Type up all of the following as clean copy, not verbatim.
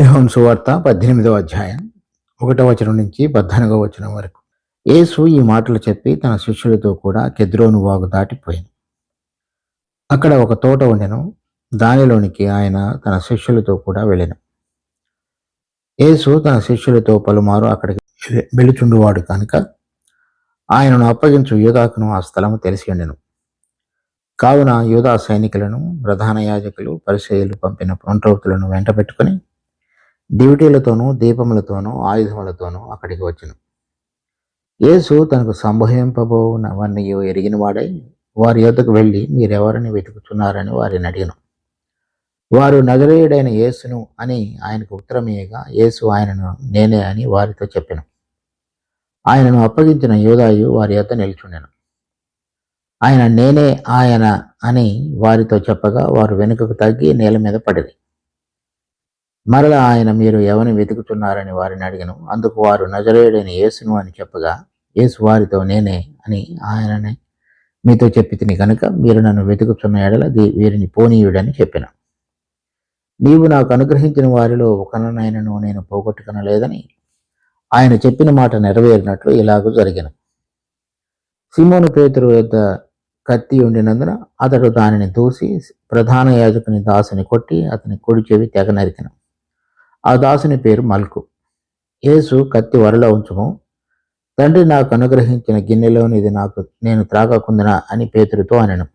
యోహాను సువార్త 18వ అధ్యాయం 1వ వచనం నుంచి 14వ వచనం వరకు. యేసు ఈ మాటలు చెప్పి తన శిష్యులతో కూడా కెద్రోను వాగు దాటిపోయాను. అక్కడ ఒక తోట ఉండెను. దానిలోనికి ఆయన తన శిష్యులతో కూడా వెళ్ళెను. యేసు తన శిష్యులతో పలుమారు అక్కడికి వెళుచుండువాడు కనుక ఆయనను అప్పగించు యూదాకును ఆ స్థలము తెలిసి ఉండెను. కావున యూదా సైనికులను, ప్రధాన యాజకులు, పరిసయ్యులు పంపిన మంత్రవతులను వెంట పెట్టుకుని దివిటీలతోనూ దీపములతోనూ ఆయుధములతోనూ అక్కడికి వచ్చెను. యేసు తనకు సంభవింపబోవునవన్నీ ఎరిగిన వాడై వారి యొద్దకు వెళ్ళి, మీరెవరిని వెతుకుతున్నారని వారిని అడిగెను. వారు నజరేయుడైన యేసును అని ఆయనకు ఉత్తరమియ్యగా, యేసు ఆయనను నేనే అని వారితో చెప్పెను. ఆయనను అప్పగించిన యూదాయు వారి యొద్ద నిల్చుండెను. ఆయన నేనే ఆయన అని వారితో చెప్పగా వారు వెనుకకు తగ్గి నేల మీద పడిరి. మరలా ఆయన, మీరు ఎవరిని వెతుకుతున్నారని వారిని అడిగెను. అందుకు వారు నజరేయుడైన యేసును అని చెప్పగా, యేసు వారితో నేనే అని ఆయననే మీతో చెప్పి తిని కనుక మీరు నన్ను వెతుకుతున్న ఎడల వీరిని పోనీయుడని చెప్పిన. నీవు నాకు అనుగ్రహించిన వారిలో ఒకనైనను నేను పోగొట్టుకొనలేదని ఆయన చెప్పిన మాట నెరవేరినట్లు ఇలాగూ జరిగెను. సీమోను పేతురు యొద్ద కత్తి ఉండినందున అతడు దానిని దూసి ప్రధాన యాజకుని దాసుని కొట్టి అతని కుడి చెవి తెగ నరికెను. ఆ దాసుని పేరు మల్కు. యేసు కత్తి వరలో ఉంచుము, తండ్రి నాకు అనుగ్రహించిన గిన్నెలోనిది నేను త్రాగకుందునా అని పేతురుతో అనెను.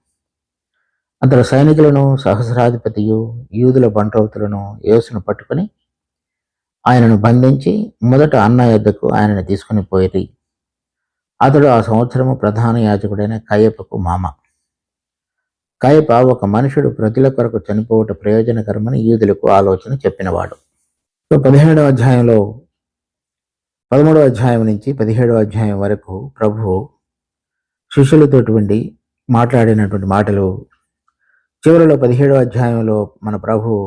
అంతలో సైనికులను, సహస్రాధిపతియు, యూదుల బంట్రౌతులను యేసును పట్టుకుని ఆయనను బంధించి మొదట అన్న యొద్దకు ఆయనను తీసుకుని పోయిరి. అతడు ఆ సంవత్సరము ప్రధాన యాజకుడైన కయపకు మామ. కయప ఒక మనుషుడు ప్రజల కొరకు చనిపోవట ప్రయోజనకరమని యూదులకు ఆలోచన చెప్పినవాడు. 17వ అధ్యాయంలో 13వ అధ్యాయం నుంచి 17వ అధ్యాయం వరకు ప్రభువు శిష్యులతోటి ఉండి మాట్లాడినటువంటి మాటలు. చివరిలో 17వ అధ్యాయంలో మన ప్రభువు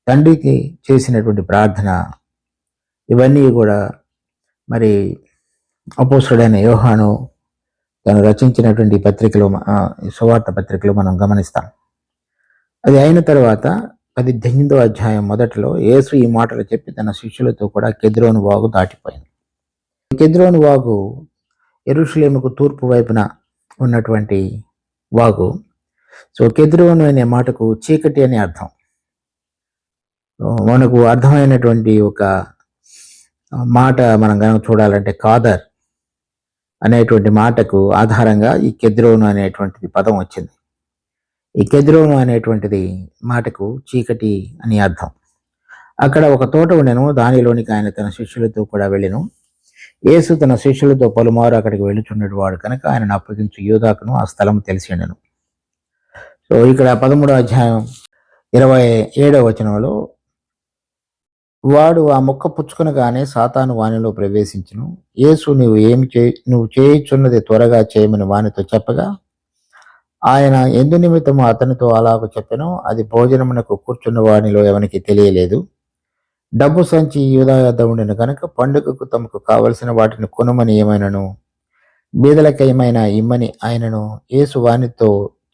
తండ్రికి చేసినటువంటి ప్రార్థన, ఇవన్నీ కూడా మరి అపోస్తలుడైన యోహాను తను రచించినటువంటి పత్రికలో, సువార్త పత్రికలో మనం గమనిస్తాం. అది అయిన తర్వాత 18వ అధ్యాయం మొదట్లో యేసు ఈ మాటలు చెప్పి తన శిష్యులతో కూడా కెద్రోను వాగు దాటిపోయింది. కెద్రోను వాగు యెరూషలేముకు తూర్పు వైపున ఉన్నటువంటి వాగు. సో కెద్రోను అనే మాటకు చీకటి అని అర్థం. మనకు అర్థమైనటువంటి ఒక మాట మనం కనుక చూడాలంటే కాదర్ అనేటువంటి మాటకు ఆధారంగా ఈ కెద్రోను అనేటువంటిది పదం వచ్చింది. ఈ కెద్రోను అనేటువంటిది మాటకు చీకటి అని అర్థం. అక్కడ ఒక తోట ఉండెను. దానిలోనికి ఆయన తన శిష్యులతో కూడా వెళ్ళెను. యేసు తన శిష్యులతో పలుమారు అక్కడికి వెళ్ళుచున్నటువంటి వాడు కనుక ఆయనను అప్పగించు యూదాకును ఆ స్థలం తెలిసి ఉండెను. సో ఇక్కడ 13వ అధ్యాయం 27వ వచనంలో, వాడు ఆ మొక్క పుచ్చుకొనగానే సాతాను వానిలో ప్రవేశించును. యేసు నువ్వు చేయుచున్నది త్వరగా చేయమని వానితో చెప్పగా, ఆయన ఎందు నిమిత్తము అతనితో అలాగ చెప్పెనో అది భోజనమునకు కూర్చున్న వానిలో ఎవనికి తెలియలేదు. డబ్బు సంచి యూదా యొద్ద ఉండిన కనుక పండుగకు తమకు కావలసిన వాటిని కొనమని ఏమైనను, బీదలకేమైనా ఇమ్మని ఆయనను యేసు వానితో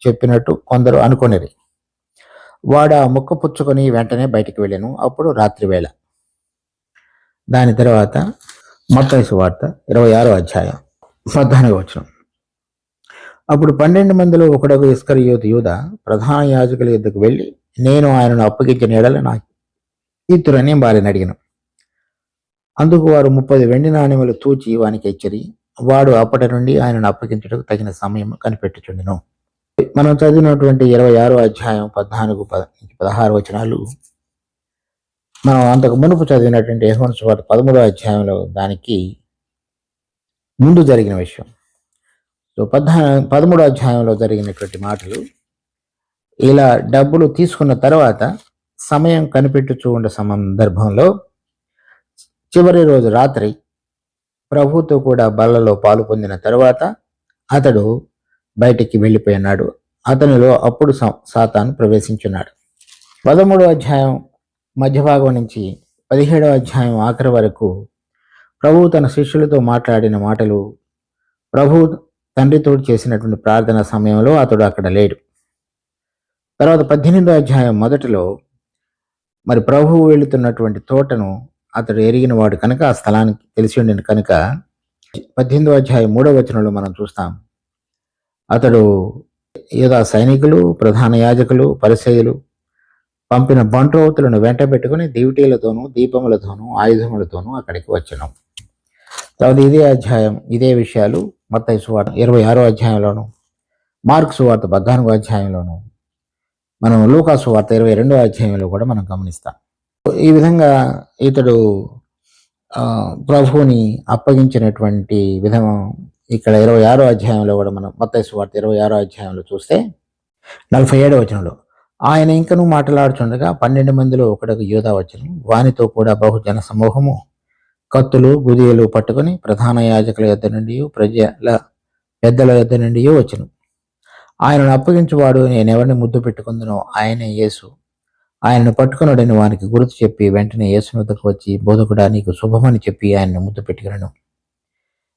చెప్పినట్టు కొందరు అనుకొనిరి. వాడు ఆ ముక్క పుచ్చుకొని వెంటనే బయటికి వెళ్ళాను. అప్పుడు రాత్రివేళ. దాని తర్వాత మత్తయి సువార్త 26వ అధ్యాయం 14వ వచనం. అప్పుడు 12 మందిలో ఒకడగు ఇస్కరియోతు యూదా ప్రధాన యాజకుల యొద్దకు వెళ్ళి, నేను ఆయనను అప్పగించిన ఎడల నాకు ఇత్తురని వారిని అడిగాను. అందుకు వారు 30 వెండి నాణెములు తూచి వానికి ఇచ్చిరి. వాడు అప్పటి నుండి ఆయనను అప్పగించుటకు తగిన సమయం కనిపెట్టుచుండెను. మనం చదివినటువంటి 26వ అధ్యాయం 14-16 వచనాలు మనం అంతకు మునుపు చదివినటువంటి యోహాను సువార్త 13వ అధ్యాయంలో దానికి ముందు జరిగిన విషయం. సో 13వ అధ్యాయంలో జరిగినటువంటి మాటలు. ఇలా డబ్బులు తీసుకున్న తర్వాత సమయం కనిపెట్టుచూ ఉండే సందర్భంలో చివరి రోజు రాత్రి ప్రభుతో కూడా బల్లలో పాలు పొందిన తర్వాత అతడు బయటికి వెళ్ళిపోయినాడు. అతనిలో అప్పుడు సాతాను ప్రవేశించున్నాడు. 13వ అధ్యాయం మధ్యభాగం నుంచి 17వ అధ్యాయం ఆఖరి వరకు ప్రభువు తన శిష్యులతో మాట్లాడిన మాటలు. ప్రభువు తండ్రితో చేసినటువంటి ప్రార్థన సమయంలో అతడు అక్కడ లేడు. తర్వాత 18వ అధ్యాయం మొదటిలో మరి ప్రభువు వెళుతున్నటువంటి తోటను అతడు ఎరిగిన వాడు కనుక, ఆ స్థలానికి తెలిసి ఉండిన కనుక 18వ అధ్యాయం 3వ వచనంలో మనం చూస్తాం. అతడు యూదా సైనికులు, ప్రధాన యాజకులు, పరిసయ్యులు పంపిన బంట్రోతులను వెంట పెట్టుకుని దివిటీలతోనూ దీపములతోనూ ఆయుధములతోనూ అక్కడికి వచ్చను. తర్వాత ఇదే అధ్యాయం ఇదే విషయాలు మత్తయి సువార్త 26వ అధ్యాయంలోను, మార్కు సువార్త 14వ అధ్యాయంలోను, మనం లూకా సువార్త 22వ అధ్యాయంలో కూడా మనం గమనిస్తాం. ఈ విధంగా ఇతడు ప్రభువుని అప్పగించినటువంటి విధం ఇక్కడ 26వ అధ్యాయంలో కూడా మనం మత్తయి సువార్త 26వ అధ్యాయంలో చూస్తే 47వ వచనంలో, ఆయన ఇంకనూ మాట్లాడుచుండగా 12 మందిలో ఒకడుకు యూదా వచ్చెను. వానితో కూడా బహుజన సమూహము కత్తులు గుదియలు పట్టుకుని ప్రధాన యాజకుల యొద్ద నుండి ప్రజల పెద్దల యొద్ద నుండి వచ్చెను. ఆయనను అప్పగించువాడు నేనెవరిని ముద్దు పెట్టుకుందునో ఆయనే యేసు. ఆయనను పట్టుకున్నాడని వానికి గుర్తు చెప్పి వెంటనే యేసు వద్దకు వచ్చి, బోధకుడా నీకు శుభమని చెప్పి ఆయనను ముద్దు పెట్టుకున్నాను.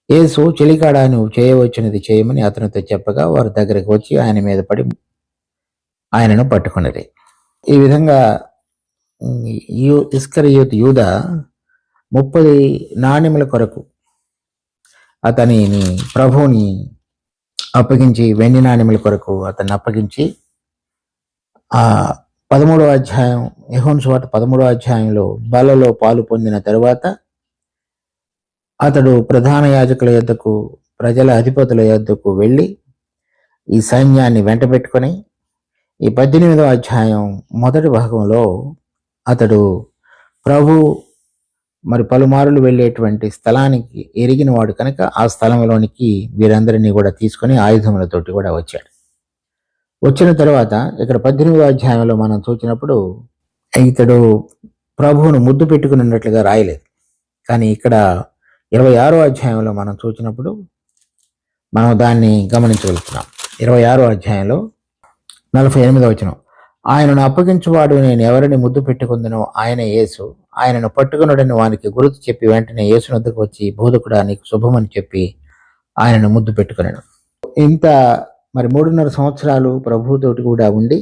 యేసు, చెలికాడా నువ్వు చేయవచ్చినది చేయమని అతనితో చెప్పగా వారి దగ్గరికి వచ్చి ఆయన మీద పడి ఆయనను పట్టుకున్నది. ఈ విధంగా ఇస్కరియోతు యూదా 30 నాణ్యముల కొరకు అతనిని ప్రభువుని అప్పగించి, వెండి నాణ్యముల కొరకు అతన్ని అప్పగించి, ఆ 13వ అధ్యాయం యోహాను సువార్త 13వ అధ్యాయంలో బలలో పాలు పొందిన తరువాత అతడు ప్రధాన యాజకుల యొద్దకు, ప్రజల అధిపతుల యొద్దకు వెళ్ళి ఈ సైన్యాన్ని వెంట పెట్టుకొని, ఈ 18వ అధ్యాయం మొదటి భాగంలో అతడు ప్రభు మరి పలుమారులు వెళ్ళేటువంటి స్థలానికి ఎరిగిన వాడు కనుక ఆ స్థలంలోనికి వీరందరినీ కూడా తీసుకొని ఆయుధములతోటి కూడా వచ్చాడు. వచ్చిన తర్వాత ఇక్కడ 18వ అధ్యాయంలో మనం చూసినప్పుడు ఇతడు ప్రభువును ముద్దు పెట్టుకుని ఉన్నట్లుగా రాయలేదు. కానీ ఇక్కడ 26వ అధ్యాయంలో మనం చూసినప్పుడు మనం దాన్ని గమనించగలుగుతున్నాం. 26వ అధ్యాయంలో 48వ వచనం, ఆయనను అప్పగించువాడు నేను ఎవరిని ముద్దు పెట్టుకుందునో ఆయనే యేసు. ఆయనను పట్టుకున్నాడని వానికి గుర్తు చెప్పి వెంటనే యేసు వద్దకు వచ్చి, బోధకుడా నీకు శుభమని చెప్పి ఆయనను ముద్దు పెట్టుకున్నాడు. ఇంత మరి 3.5 సంవత్సరాలు ప్రభువుతోటి కూడా ఉండి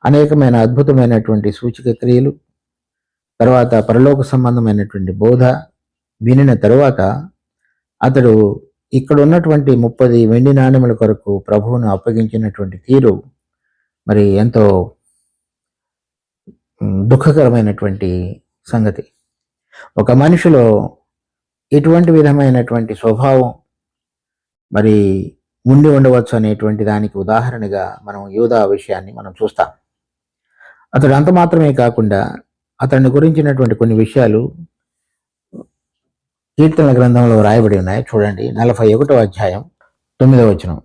అనేకమైన అద్భుతమైనటువంటి సూచక క్రియలు, తర్వాత పరలోక సంబంధమైనటువంటి బోధ వినిన తరువాత అతడు ఇక్కడ ఉన్నటువంటి 30 వెండి నాణ్యముల కొరకు ప్రభువును అప్పగించినటువంటి తీరు మరి ఎంతో దుఃఖకరమైనటువంటి సంగతి. ఒక మనిషిలో ఎటువంటి విధమైనటువంటి స్వభావం మరి ఉండి ఉండవచ్చు అనేటువంటి దానికి ఉదాహరణగా మనం యూదా విషయాన్ని మనం చూస్తాం. అతడు అంత మాత్రమే కాకుండా అతన్ని గురించినటువంటి కొన్ని విషయాలు కీర్తనల గ్రంథంలో రాయబడి ఉన్నాయి. చూడండి, 41వ అధ్యాయం 9వ వచనం,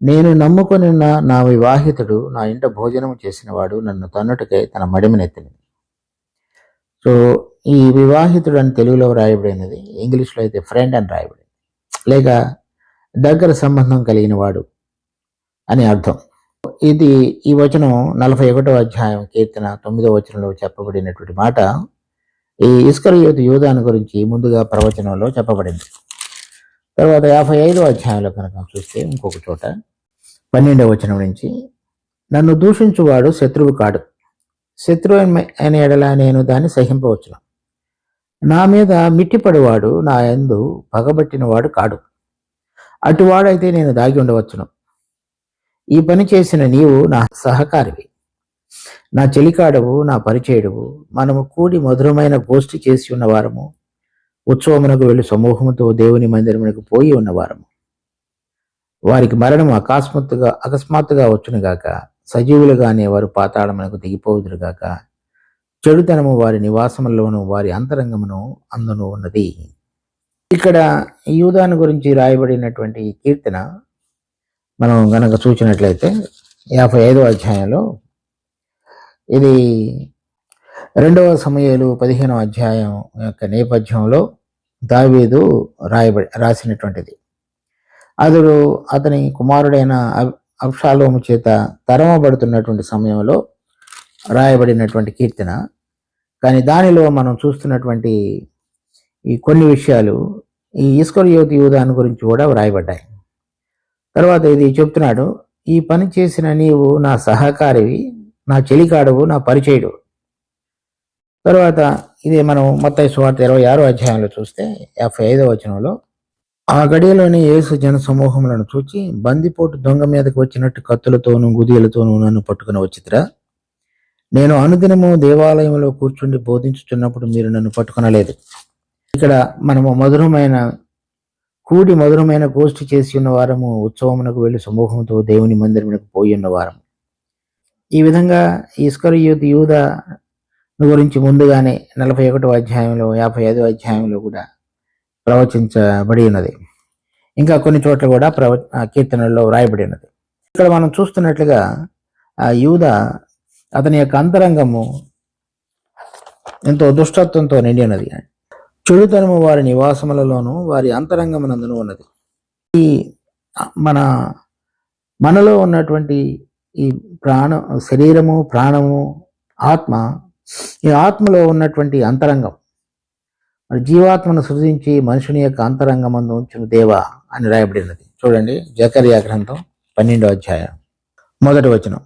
నేను నమ్ముకొని నా వివాహితుడు నా ఇంట భోజనం చేసినవాడు నన్ను తన్నుటకై తన మడిమనెత్తిని. సో ఈ వివాహితుడు అని తెలుగులో రాయబడినది, ఇంగ్లీష్లో అయితే ఫ్రెండ్ అని రాయబడింది, లేక దగ్గర సంబంధం కలిగిన వాడు అని అర్థం. ఇది ఈ వచనం 41వ అధ్యాయం కీర్తన 9వ వచనంలో చెప్పబడినటువంటి మాట ఈ ఇస్కరియోతు యూదాను గురించి ముందుగా ప్రవచనంలో చెప్పబడింది. తర్వాత 55వ అధ్యాయంలో కనుక చూస్తే ఇంకొక చోట 12వ వచనం నుంచి, నన్ను దూషించువాడు శత్రువు కాడు, శత్రువు అయిన ఎడల నేను దాన్ని సహింపవచ్చును. నా మీద మిట్టిపడివాడు నా యందు పగబట్టినవాడు కాడు, అటువాడైతే నేను దాగి ఉండవచ్చును. ఈ పని చేసిన నీవు నా సహకారివి, నా చెలికాడవు, నా పరిచయుడవు. మనము కూడి మధురమైన గోష్ఠి చేసి ఉన్నవారము, ఉత్సవమునకు వెళ్ళి సమూహముతో దేవుని మందిరమునకు పోయి ఉన్నవారము. వారికి మరణం అకస్మాత్తుగా వచ్చునుగాక, సజీవులుగానే వారు పాతాళమునకు దిగిపోవుదురుగాక. చెడుతనము వారి నివాసములోను వారి అంతరంగమును అందును ఉన్నది. ఇక్కడ యూదాను గురించి రాయబడినటువంటి కీర్తన మనం గనక చూసినట్లయితే 55వ అధ్యాయంలో ఇది 2వ సమూయేలు 15వ అధ్యాయం యొక్క నేపథ్యంలో దావీదు రాసినటువంటిది. అతని కుమారుడైన అబ్షాలోము చేత తరమబడుతున్నటువంటి సమయంలో రాయబడినటువంటి కీర్తన. కానీ దానిలో మనం చూస్తున్నటువంటి ఈ కొన్ని విషయాలు ఈ ఇస్కరియోతు యూదాను గురించి కూడా వ్రాయబడ్డాయి. తర్వాత ఇది చెప్తున్నాడు, ఈ పని చేసిన నీవు నా సహకారివి, నా చెలికాడవు, నా పరిచయుడు. తర్వాత ఇది మనం మత్తయి సువార్త 26వ అధ్యాయంలో చూస్తే 55వ వచనంలో, ఆ గడియలోని యేసు జన సమూహములను చూచి, బందిపోటు దొంగ మీదకి వచ్చినట్టు కత్తులతోనూ గుదియలతోనూ నన్ను పట్టుకుని వచ్చితిరా? నేను అనుదినము దేవాలయంలో కూర్చుండి బోధించుచున్నప్పుడు మీరు నన్ను పట్టుకొనలేదు. ఇక్కడ మనము మధురమైన గోష్ఠి చేసి ఉన్న వారము, ఉత్సవమునకు వెళ్లి సమూహంతో దేవుని మందిరమునకు పోయి ఉన్న వారము. ఈ విధంగా ఇస్కరియోతు యూదా గురించి ముందుగానే 41వ అధ్యాయంలో 55వ అధ్యాయంలో కూడా ప్రవచించబడి ఉన్నది. ఇంకా కొన్ని చోట్ల కూడా కీర్తనల్లో వ్రాయబడి ఉన్నది. ఇక్కడ మనం చూస్తున్నట్లుగా ఆ యూదా, అతని యొక్క అంతరంగము ఎంతో దుష్టత్వంతో నిండి ఉన్నది. చెడుతనము వారి నివాసములలోనూ వారి అంతరంగమునందును ఉన్నది. ఈ మనలో ఉన్నటువంటి ఈ శరీరము, ప్రాణము, ఆత్మ, ఈ ఆత్మలో ఉన్నటువంటి అంతరంగం, మరి జీవాత్మను సృజించి మనుషుని యొక్క అంతరంగమందు ఉంచిన దేవా అని రాయబడినది. చూడండి, జకర్యా గ్రంథం 12వ అధ్యాయం 1వ వచనం.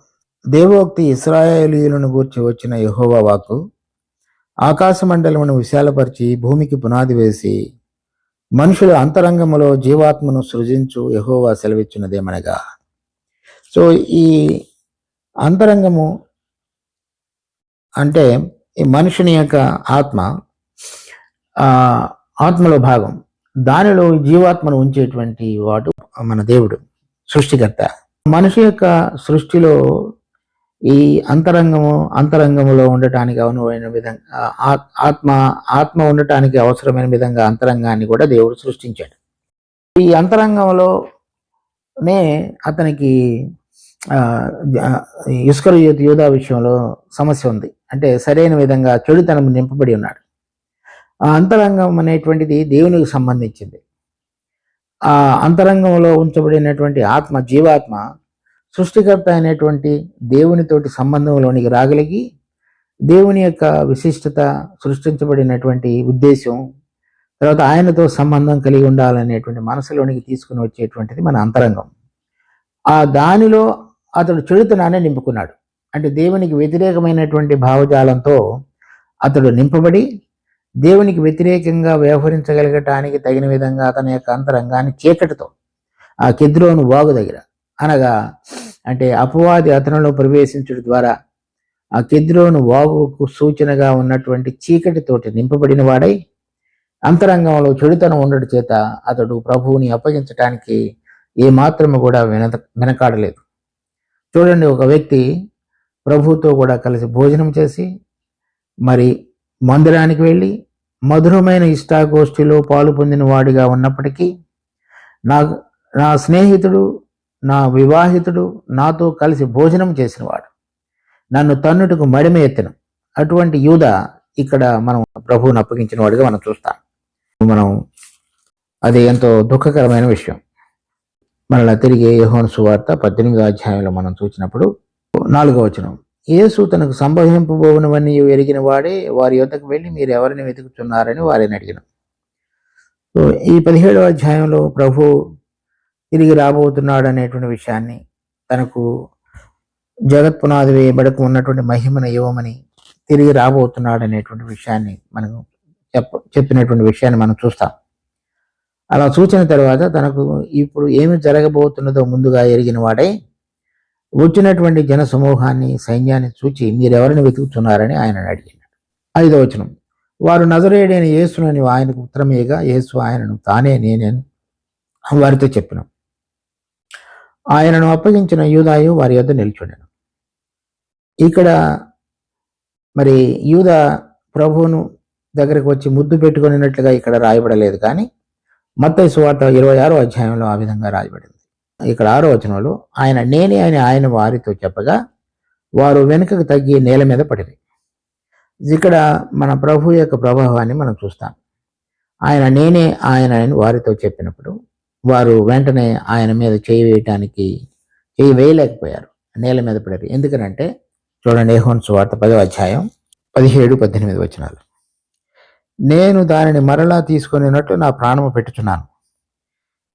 దేవోక్తి ఇశ్రాయేలీయులను గూర్చి వచ్చిన యెహోవా వాక్కు, ఆకాశ మండలమును విశాలపరిచి భూమికి పునాది వేసి మనుషుల అంతరంగములో జీవాత్మను సృజించు యెహోవా సెలవిచ్చినదేమనగా. సో ఈ అంతరంగము అంటే ఈ మనుషుని యొక్క ఆత్మలో భాగం. దానిలో జీవాత్మను ఉంచేటువంటి వాడు మన దేవుడు, సృష్టికర్త. మనిషి యొక్క సృష్టిలో ఈ అంతరంగములో ఉండటానికి అనువైన విధంగా ఆత్మ ఉండటానికి అవసరమైన విధంగా అంతరంగాన్ని కూడా దేవుడు సృష్టించాడు. ఈ అంతరంగంలోనే అతనికి ఇస్కరియోతు యూదా విషయంలో సమస్య ఉంది. అంటే సరైన విధంగా చెడుతనం నింపబడి ఉన్నాడు. ఆ అంతరంగం అనేటువంటిది దేవునికి సంబంధించింది. ఆ అంతరంగంలో ఉంచబడినటువంటి జీవాత్మ సృష్టికర్త అయినటువంటి దేవునితోటి సంబంధంలోనికి రాగలిగి దేవుని యొక్క విశిష్టత, సృష్టించబడినటువంటి ఉద్దేశం, తర్వాత ఆయనతో సంబంధం కలిగి ఉండాలనేటువంటి మనసులోనికి తీసుకుని వచ్చేటువంటిది మన అంతరంగం. ఆ దానిలో అతడు చెడుతనాన్ని నింపుకున్నాడు. అంటే దేవునికి వ్యతిరేకమైనటువంటి భావజాలంతో అతడు నింపబడి దేవునికి వ్యతిరేకంగా వ్యవహరించగలగటానికి తగిన విధంగా అతని యొక్క అంతరంగాన్ని చీకటితో, ఆ కెద్రోను వాగు దగ్గర, అనగా అంటే అపవాది అతనిలో ప్రవేశించడం ద్వారా ఆ కెద్రోను వాగుకు సూచనగా ఉన్నటువంటి చీకటితోటి నింపబడిన వాడై అంతరంగంలో చెడుతనం ఉండడం చేత అతడు ప్రభువుని అప్పగించటానికి ఏమాత్రము కూడా వెనకాడలేదు. చూడండి, ఒక వ్యక్తి ప్రభువుతో కూడా కలిసి భోజనం చేసి మరి మందిరానికి వెళ్ళి మధురమైన ఇష్టాగోష్ఠిలో పాలు పొందిన వాడిగా ఉన్నప్పటికీ నా స్నేహితుడు, నా వివాహితుడు నాతో కలిసి భోజనం చేసినవాడు నన్ను తన్నుటకు మడిమ ఎత్తెను. అటువంటి యూదా ఇక్కడ మనం ప్రభువును అప్పగించిన వాడిగా మనం చూస్తాం. అది ఎంతో దుఃఖకరమైన విషయం. మరలా తిరిగి యోహాను సువార్త 18వ అధ్యాయంలో మనం చూసినప్పుడు 4వ వచనం, యేసు తనకు సంభవింపబోవునవన్నీ ఎరిగిన వాడే వారి యొద్దకు వెళ్ళి మీరు ఎవరిని వెతుకుతున్నారని వారిని అడిగిన. సో ఈ 17వ అధ్యాయంలో ప్రభు తిరిగి రాబోతున్నాడు అనేటువంటి విషయాన్ని, తనకు జగత్పునాది వేయబడకు ఉన్నటువంటి మహిమను ఇవ్వమని తిరిగి రాబోతున్నాడు అనేటువంటి విషయాన్ని మనం చెప్పినటువంటి విషయాన్ని మనం చూస్తాం. అలా చూసిన తర్వాత తనకు ఇప్పుడు ఏమి జరగబోతున్నదో ముందుగా ఎరిగిన వాడై వచ్చినటువంటి జన సమూహాన్ని, సైన్యాన్ని చూచి మీరెవరిని వెతుకుతున్నారని ఆయన అడిగినాడు. 5వ వచనం, వారు నజరేయుడైన యేసునని ఆయనకు ఉత్తరమేగా యేసు ఆయనను తానే నేనని వారితో చెప్పిన. ఆయనను అప్పగించిన యూదాయు వారి యొద్ద నిల్చుండెను. ఇక్కడ మరి యూదా ప్రభువును దగ్గరకు వచ్చి ముద్దు పెట్టుకున్నట్లుగా ఇక్కడ రాయబడలేదు, కానీ మత్తయి సువార్త 26వ అధ్యాయంలో ఆ విధంగా రాయబడింది. ఇక్కడ 6వ వచనంలో ఆయన నేనే అని ఆయన వారితో చెప్పగా వారు వెనుకకు తగ్గి నేల మీద పడిరి. ఇక్కడ మన ప్రభు యొక్క ప్రభావాన్ని మనం చూస్తాం. ఆయన నేనే ఆయన అని వారితో చెప్పినప్పుడు వారు వెంటనే ఆయన మీద చేయి వేయలేకపోయారు, నేల మీద పడారు. ఎందుకనంటే చూడండి, యోహాను సువార్త 10వ అధ్యాయం 17-18 వచనాలు, నేను దానిని మరలా తీసుకొనినట్టు నా ప్రాణము పెట్టుచున్నాను,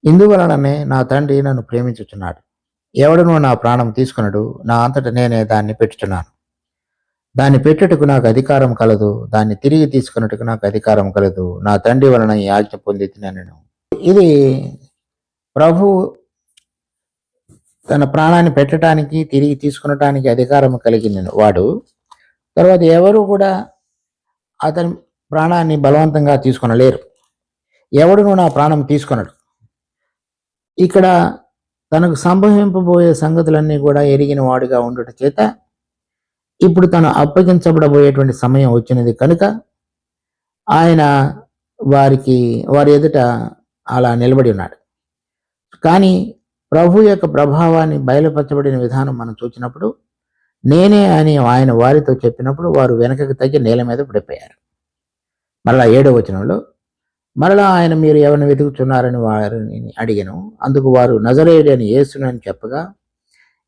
ఇందువలననే నా తండ్రి నన్ను ప్రేమించుచున్నాడు. ఎవడనూ నా ప్రాణం తీసుకున్నాడు, నా అంతట నేనే దాన్ని పెట్టుచున్నాను. దాన్ని పెట్టుటకు నాకు అధికారం కలదు, దాన్ని తిరిగి తీసుకున్నట్టుకు నాకు అధికారం కలదు, నా తండ్రి వలన ఈ ఆజ్ఞ పొంది నేను. ఇది ప్రభు తన ప్రాణాన్ని పెట్టడానికి తిరిగి తీసుకునటానికి అధికారం కలిగిన వాడు. తర్వాత ఎవరు కూడా అతని ప్రాణాన్ని బలవంతంగా తీసుకొనలేరు. ఎవడును నా ప్రాణం తీసుకొనడు. ఇక్కడ తనకు సంభవింపబోయే సంగతులన్నీ కూడా ఎరిగిన వాడిగా ఉండుట చేత ఇప్పుడు తను అప్పగించబడబోయేటువంటి సమయం వచ్చినది కనుక ఆయన వారి ఎదుట అలా నిలబడి ఉన్నాడు. కానీ ప్రభు యొక్క ప్రభావాన్ని బయలుపరచబడిన విధానం మనం చూసినప్పుడు నేనే అని ఆయన వారితో చెప్పినప్పుడు వారు వెనకకి తగ్గి నేల మీద పడిపోయారు. మరలా 7వ వచనంలో మరలా ఆయన మీరు ఎవరిని వెతుకుతున్నారని వారిని అడిగాను. అందుకు వారు నజరేయుడు అని యేసును అని చెప్పగా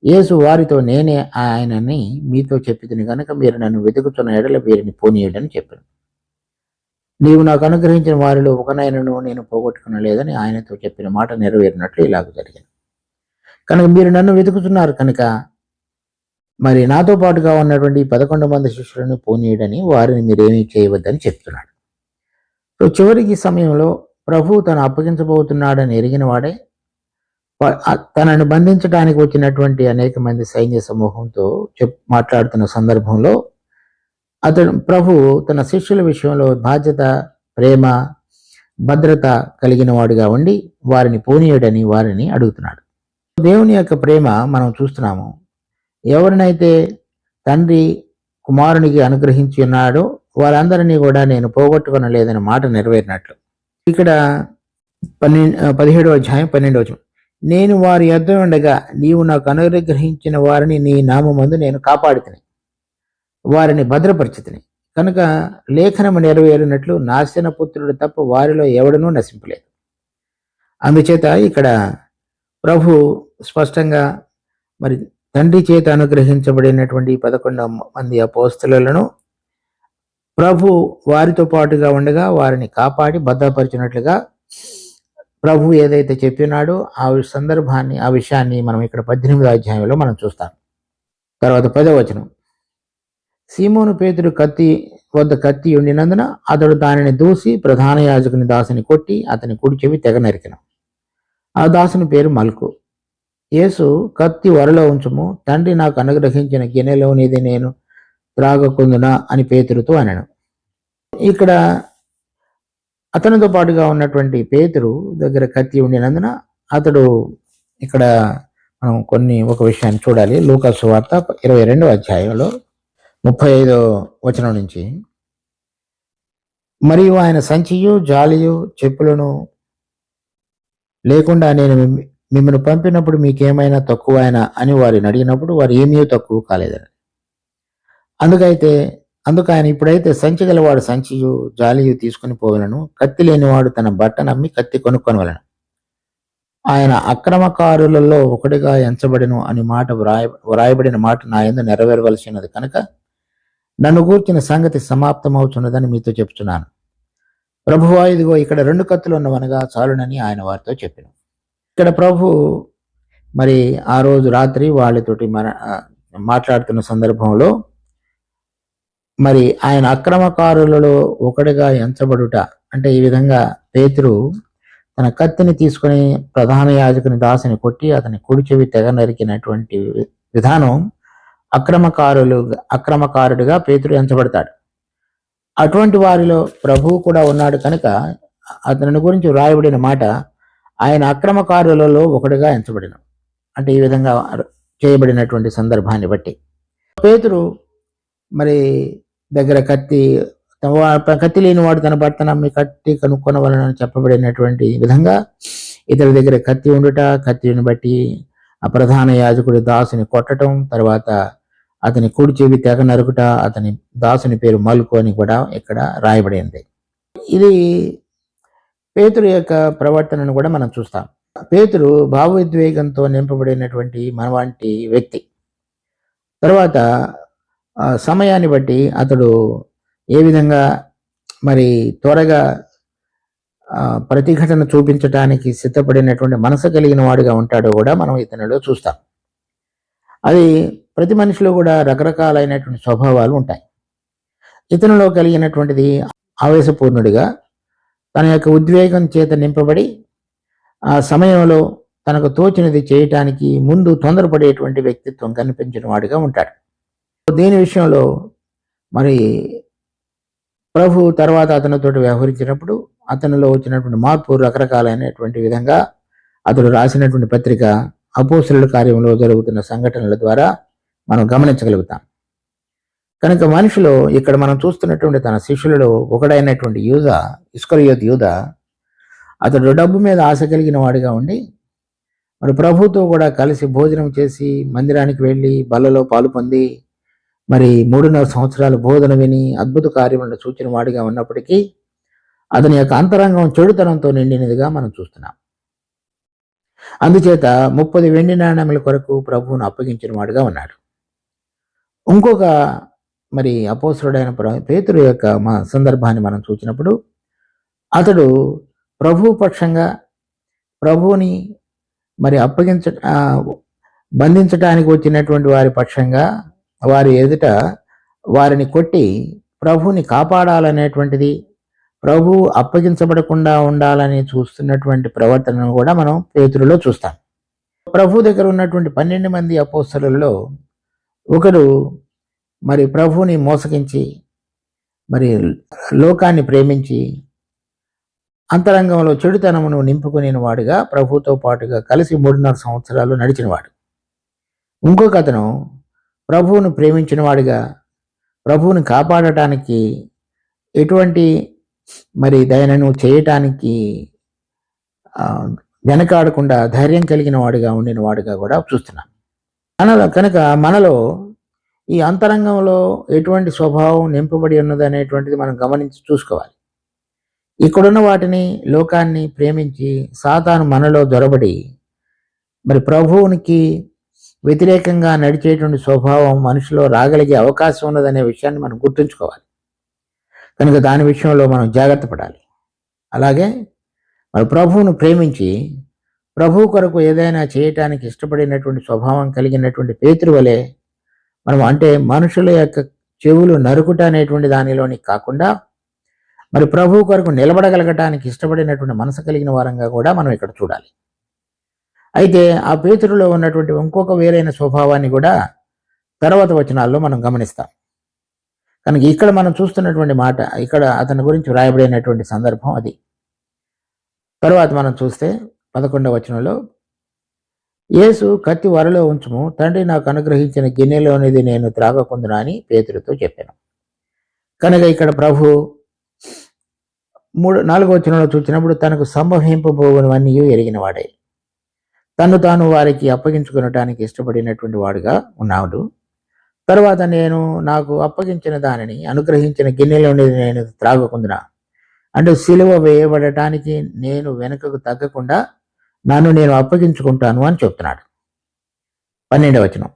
యేసు వారితో నేనే ఆయనని మీతో చెప్పితిని కనుక మీరు నన్ను వెతుకుతున్న ఎడల వీరిని పోనీయడని చెప్పాను. నీవు నాకు అనుగ్రహించిన వారిలో ఒకనైనను నేను పోగొట్టుకునలేదని ఆయనతో చెప్పిన మాట నెరవేరినట్లు ఇలాగ జరిగింది. కనుక మీరు నన్ను వెతుకుతున్నారు కనుక మరి నాతో పాటుగా ఉన్నటువంటి 11 మంది శిష్యులను పోనీయడని వారిని మీరేమీ చేయవద్దని చెప్తున్నాడు. సో చివరికి సమయంలో ప్రభు తను అప్పగించబోతున్నాడని ఎరిగిన వాడే తనను బంధించడానికి వచ్చినటువంటి అనేక మంది సైన్య సమూహంతో మాట్లాడుతున్న సందర్భంలో ప్రభు తన శిష్యుల విషయంలో బాధ్యత, ప్రేమ, భద్రత కలిగిన వాడిగా ఉండి వారిని పోనీయడని వారిని అడుగుతున్నాడు. దేవుని యొక్క ప్రేమ మనం చూస్తున్నాము. ఎవరినైతే తండ్రి కుమారునికి అనుగ్రహించి ఉన్నాడో వారందరినీ కూడా నేను పోగొట్టుకొనలేదని మాట నెరవేరినట్లు. ఇక్కడ 17వ అధ్యాయం 12వ వచనం, నేను వారి యొద్ద ఉండగా నీవు నాకు అనుగ్రహించిన వారిని నీ నామమందు నేను కాపాడితిని, వారిని భద్రపరిచితిని కనుక లేఖనము నెరవేరినట్లు నాశన పుత్రుడు తప్ప వారిలో ఎవడనూ నశింపలేదు. అందుచేత ఇక్కడ ప్రభు స్పష్టంగా మరి తండ్రి చేత అనుగ్రహించబడినటువంటి 11 మంది అపోస్తలులను ప్రభు వారితో పాటుగా ఉండగా వారిని కాపాడి భద్రపరిచినట్లుగా ప్రభు ఏదైతే చెప్పినాడో ఆ విషయాన్ని మనం ఇక్కడ 18వ అధ్యాయంలో మనం చూస్తాం. తర్వాత 10వ వచనం, సీమోను పేతురు కత్తి ఉండినందున అతడు దానిని దూసి ప్రధాన యాజకుని దాసుని కొట్టి అతని కుడి చెవి తెగ నరికిన. ఆ దాసుని పేరు మల్కు. యేసు కత్తి వరలో ఉంచుము, తండ్రి నాకు అనుగ్రహించిన గిన్నెలోనిది నేను త్రాగకుందునా అని పేతురుతో అనను. ఇక్కడ అతనితో పాటుగా ఉన్నటువంటి పేతురు దగ్గర కత్తి ఉండినందున అతడు ఇక్కడ మనం ఒక విషయాన్ని చూడాలి. లూకా సువార్త 22వ అధ్యాయంలో 35వ వచనం నుంచి, మరియు ఆయన సంచియు జాలియు చెప్పులను లేకుండా నేను మిమ్మల్ని పంపినప్పుడు మీకేమైనా తక్కువైనా అని వారిని అడిగినప్పుడు వారు ఏమీ తక్కువ కాలేదని. అందుకు ఆయన ఇప్పుడైతే సంచి గలవాడు సంచియు జాలియు తీసుకుని పోవలను, కత్తి లేనివాడు తన బట్ట నమ్మి కత్తి కొనుక్కొనవలను. ఆయన అక్రమకారులలో ఒకటిగా ఎంచబడిను అని మాట వ్రాయబడిన మాట నా యందు నెరవేరవలసినది కనుక నన్ను గూర్చిన సంగతి సమాప్తమవుతున్నదని మీతో చెప్తున్నాను. ప్రభువా ఇదిగో ఇక్కడ 2 కత్తులు ఉన్నవనగా చాలునని ఆయన వారితో చెప్పాను. ఇక్కడ ప్రభు మరి ఆ రోజు రాత్రి వాళ్ళతోటి మాట్లాడుతున్న సందర్భంలో మరి ఆయన అక్రమకారులలో ఒకటిగా ఎంచబడుట అంటే ఈ విధంగా పేతురు తన కత్తిని తీసుకుని ప్రధాన యాజకుని దాసుని కొట్టి అతని కుడి చెవి తెగ నరికినటువంటి విధానం అక్రమకారుడిగా పేతురు ఎంచబడతాడు. అటువంటి వారిలో ప్రభువు కూడా ఉన్నాడు కనుక అతని గురించి వ్రాయబడిన మాట ఆయన అక్రమకారులలో ఒకటిగా ఎంచబడిన అంటే ఈ విధంగా చేయబడినటువంటి సందర్భాన్ని బట్టి పేతురు మరి దగ్గర కత్తి లేని వాడు తన భర్త నమ్మి కత్తి కనుక్కొనవలనని చెప్పబడినటువంటి విధంగా ఇతని దగ్గర కత్తి ఉండుట, కత్తిని బట్టి ఆ ప్రధాన యాజకుడి దాసుని కొట్టడం, తర్వాత అతని కుడి చెవి తెగ నరుకుట, అతని దాసుని పేరు మల్కు అని కూడా ఇక్కడ రాయబడింది. ఇది పేతురు యొక్క ప్రవర్తనను కూడా మనం చూస్తాం. పేతురు భావోద్వేగంతో నింపబడినటువంటి మనవంటి వ్యక్తి. తర్వాత సమయాన్ని బట్టి అతడు ఏ విధంగా మరి త్వరగా ప్రతిఘటన చూపించడానికి సిద్ధపడినటువంటి మనసు కలిగిన వాడిగా ఉంటాడో కూడా మనం ఇతనిలో చూస్తాం. అది ప్రతి మనిషిలో కూడా రకరకాలైనటువంటి స్వభావాలు ఉంటాయి. ఇతనిలో కలిగినటువంటిది ఆవేశపూర్ణుడిగా తన యొక్క ఉద్వేగం చేత నింపబడి ఆ సమయంలో తనకు తోచినది చేయటానికి ముందు తొందరపడేటువంటి వ్యక్తిత్వం కనిపించిన వాడిగా ఉంటాడు. దీని విషయంలో మరి ప్రభు తర్వాత అతనితో వ్యవహరించినప్పుడు అతనిలో వచ్చినటువంటి మార్పు రకరకాలైనటువంటి విధంగా అతడు రాసినటువంటి పత్రిక అపోస్తలుల కార్యంలో జరుగుతున్న సంఘటనల ద్వారా మనం గమనించగలుగుతాం. కనుక మనిషిలో ఇక్కడ మనం చూస్తున్నటువంటి తన శిష్యులలో ఒకడైనటువంటి ఇస్కరియోతు యూదా అతడు డబ్బు మీద ఆశ కలిగిన వాడిగా ఉండి మరి ప్రభుతో కూడా కలిసి భోజనం చేసి మందిరానికి వెళ్ళి బల్లలో పాలు పొంది మరి 3.5 సంవత్సరాలు బోధన విని అద్భుత కార్యములను సూచన వాడిగా ఉన్నప్పటికీ అతని యొక్క అంతరంగం చెడుతనంతో నిండినదిగా మనం చూస్తున్నాం. అందుచేత 30 వెండి నాణ్యముల కొరకు ప్రభువును అప్పగించిన వాడిగా ఉన్నాడు. ఇంకొక మరి అపోస్తలుడైన పేతురు యొక్క సందర్భాన్ని మనం చూసినప్పుడు అతడు ప్రభు పక్షంగా ప్రభువుని మరి బంధించటానికి వచ్చినటువంటి వారి పక్షంగా వారి ఎదుట వారిని కొట్టి ప్రభువుని కాపాడాలనేటువంటిది, ప్రభు అప్పగించబడకుండా ఉండాలని చూస్తున్నటువంటి ప్రవర్తనను కూడా మనం పేతురులో చూస్తాం. ప్రభు దగ్గర ఉన్నటువంటి 12 మంది అపోస్తలులలో ఒకడు మరి ప్రభువుని మోసగించి మరి లోకాన్ని ప్రేమించి అంతరంగంలో చెడుతనమును నింపుకునే వాడుగా ప్రభుతో పాటుగా కలిసి 3.5 సంవత్సరాలు నడిచినవాడు. ఇంకొక అతను ప్రభువును ప్రేమించిన వాడిగా ప్రభువుని కాపాడటానికి ఎటువంటి మరి దయనను చేయటానికి వెనకాడకుండా ధైర్యం కలిగిన వాడిగా ఉండిన వాడిగా కూడా చూస్తున్నాం. కనుక మనలో ఈ అంతరంగంలో ఎటువంటి స్వభావం నింపబడి ఉన్నది అనేటువంటిది మనం గమనించి చూసుకోవాలి. ఇక్కడున్న వాటిని లోకాన్ని ప్రేమించి సాతాను మనలో జొరబడి మరి ప్రభువునికి వ్యతిరేకంగా నడిచేటువంటి స్వభావం మనిషిలో రాగలిగే అవకాశం ఉన్నదనే విషయాన్ని మనం గుర్తుంచుకోవాలి. కనుక దాని విషయంలో మనం జాగ్రత్త పడాలి. అలాగే మరి ప్రభువును ప్రేమించి ప్రభువు కొరకు ఏదైనా చేయటానికి ఇష్టపడినటువంటి స్వభావం కలిగినటువంటి పేతురు వలె మనం అంటే మనుషుల యొక్క చెవులు నరుకుట అనేటువంటి దానిలోని కాకుండా మరి ప్రభువు కొరకు నిలబడగలగటానికి ఇష్టపడినటువంటి మనసు కలిగిన వారంగా కూడా మనం ఇక్కడ చూడాలి. అయితే ఆ పేతురులో ఉన్నటువంటి ఇంకొక వేరైన స్వభావాన్ని కూడా తర్వాత వచనాల్లో మనం గమనిస్తాం. కనుక ఇక్కడ మనం చూస్తున్నటువంటి మాట ఇక్కడ అతని గురించి వ్రాయబడినటువంటి సందర్భం అది. తర్వాత మనం చూస్తే 11వ వచనంలో యేసు కత్తి వరలో ఉంచుము, తండ్రి నాకు అనుగ్రహించిన గిన్నెలోనిది నేను త్రాగకుందునా అని పేతురుతో చెప్పాను. కనుక ఇక్కడ ప్రభు 4వ వచనంలో చూసినప్పుడు తనకు సంభవింపబోవన్నీ ఎరిగిన వాడే తను తాను వారికి అప్పగించుకునటానికి ఇష్టపడినటువంటి వాడుగా ఉన్నాడు. తర్వాత నాకు అప్పగించిన దానిని అనుగ్రహించిన గిన్నెలోనిది నేను త్రాగకుందునా అంటే సిలువ వేయబడటానికి నేను వెనుకకు తగ్గకుండా నన్ను నేను అప్పగించుకుంటాను అని చెప్తున్నాడు. 12వ వచనం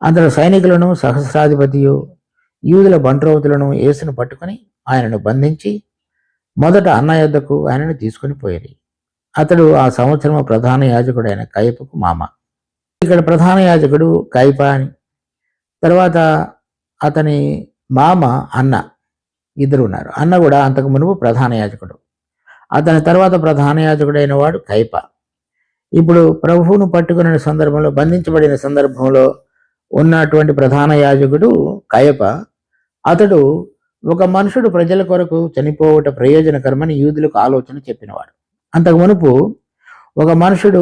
అందులో సైనికులను సహస్రాధిపతియు యూదుల బంట్రోతులను యేసును పట్టుకొని ఆయనను బంధించి మొదట అన్న యొద్దకు ఆయనను తీసుకుని పోయేది. అతడు ఆ సంవత్సరం ప్రధాన యాజకుడైన కయపకు మామ. ఇక్కడ ప్రధాన యాజకుడు కయప అని, తర్వాత అతని మామ అన్న, ఇద్దరు ఉన్నారు. అన్న కూడా అంతకు మునుపు ప్రధాన యాజకుడు, అతని తర్వాత ప్రధాన యాజకుడైన వాడు కయప. ఇప్పుడు ప్రభువును పట్టుకునే సందర్భంలో బంధించబడిన సందర్భంలో ఉన్నటువంటి ప్రధాన యాజకుడు కయప. అతడు ఒక మనుషుడు ప్రజల కొరకు చనిపోవట ప్రయోజనకరమని యూదులకు ఆలోచన చెప్పినవాడు. అంతకు మునుపు ఒక మనుషుడు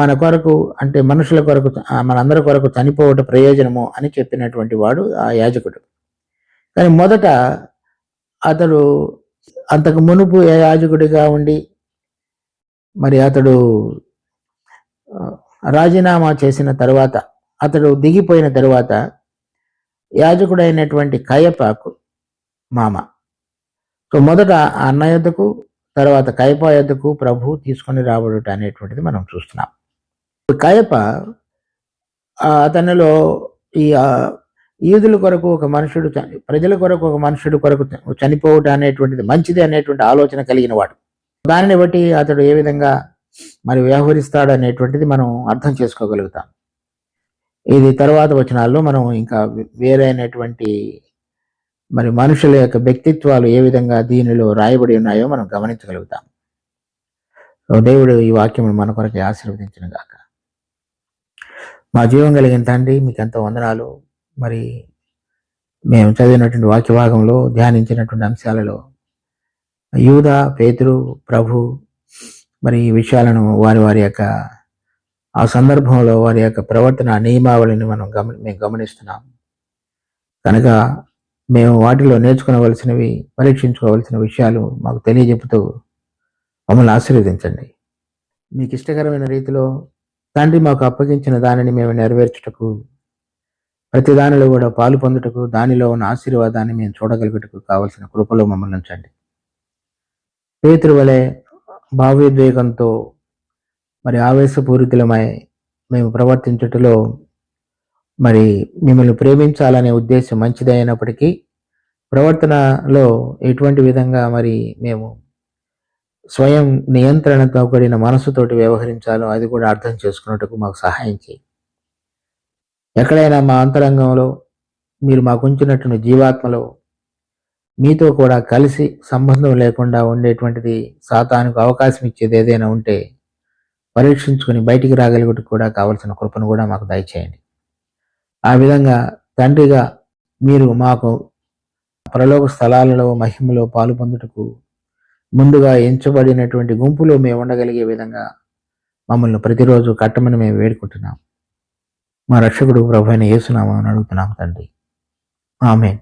మన కొరకు అంటే మనుషుల కొరకు మనందరి కొరకు చనిపోవట ప్రయోజనము అని చెప్పినటువంటి వాడు ఆ యాజకుడు. కానీ మొదట అతడు అంతకు మునుపు యాజకుడిగా ఉండి మరి అతడు రాజీనామా చేసిన తర్వాత అతడు దిగిపోయిన తర్వాత యాజకుడైనటువంటి కయపకు మామ. సో మొదట అన్న యొద్దకు తర్వాత కయప యొద్దకు ప్రభు తీసుకొని రాబడుట అనేటువంటిది మనం చూస్తున్నాం. కయప అతనిలో ఈ యూదుల కొరకు ఒక మనుషుడు ప్రజల కొరకు ఒక మనుషుడు కొరకు చనిపోవట అనేటువంటిది మంచిది అనేటువంటి ఆలోచన కలిగిన వాడు. దానిని బట్టి అతడు ఏ విధంగా మరి వ్యవహరిస్తాడు అనేటువంటిది మనం అర్థం చేసుకోగలుగుతాం. ఇది తర్వాత వచనాల్లో మనం ఇంకా వేరైనటువంటి మరి మనుషుల యొక్క వ్యక్తిత్వాలు ఏ విధంగా దీనిలో రాయబడి ఉన్నాయో మనం గమనించగలుగుతాం. సో దేవుడు ఈ వాక్యం మన కొరకు ఆశీర్వదించిన గాక. మా జీవం కలిగిన తండ్రి, మీకు ఎంతో వందనాలు. మరి మేము చదివినటువంటి వాక్య భాగంలో ధ్యానించినటువంటి అంశాలలో యూద, పేతురు, ప్రభు మరి ఈ విషయాలను వారి యొక్క ఆ సందర్భంలో వారి యొక్క ప్రవర్తన నియమావళిని మేము గమనిస్తున్నాం కనుక మేము వాటిలో నేర్చుకోవలసినవి, పరీక్షించుకోవలసిన విషయాలు మాకు తెలియజెప్పుతూ మమ్మల్ని ఆశీర్వదించండి. మీకు ఇష్టకరమైన రీతిలో తండ్రి మాకు అప్పగించిన దానిని మేము నెరవేర్చుటకు, ప్రతి దానిలో కూడా పాలు పొందుటకు, దానిలో ఉన్న ఆశీర్వాదాన్ని మేము చూడగలుగుటకు కావలసిన కృపలో మమ్మల్ని ఉంచండి. పేతురు వలె భావోద్వేగంతో మరి ఆవేశపూరితులమై మేము ప్రవర్తించుటలో మరి మిమ్మల్ని ప్రేమించాలనే ఉద్దేశం మంచిదే అయినప్పటికీ ప్రవర్తనలో ఎటువంటి విధంగా మరి మేము స్వయం నియంత్రణతో కూడిన మనసుతోటి వ్యవహరించాలో అది కూడా అర్థం చేసుకున్నట్టుకు మాకు సహాయం చేయి. ఎక్కడైనా మా అంతరంగంలో మీరు మాకు ఉంచినటువంటి జీవాత్మలో మీతో కూడా కలిసి సంబంధం లేకుండా ఉండేటువంటిది సాతానుకు అవకాశం ఇచ్చేది ఏదైనా ఉంటే పరీక్షించుకుని బయటికి రాగలిగేటకు కూడా కావలసిన కృపను కూడా మాకు దయచేయండి. ఆ విధంగా తండ్రిగా మీరు మాకు పరలోక స్థలాలలో మహిమలో పాలు పొందుటకు ముందుగా ఎంచబడినటువంటి గుంపులో మేము ఉండగలిగే విధంగా మమ్మల్ని ప్రతిరోజు కట్టమని మేము వేడుకుంటున్నాం. మా రక్షకుడు ప్రభువైన యేసు నామమున అడుగుతున్నాం తండ్రి. ఆమేన్.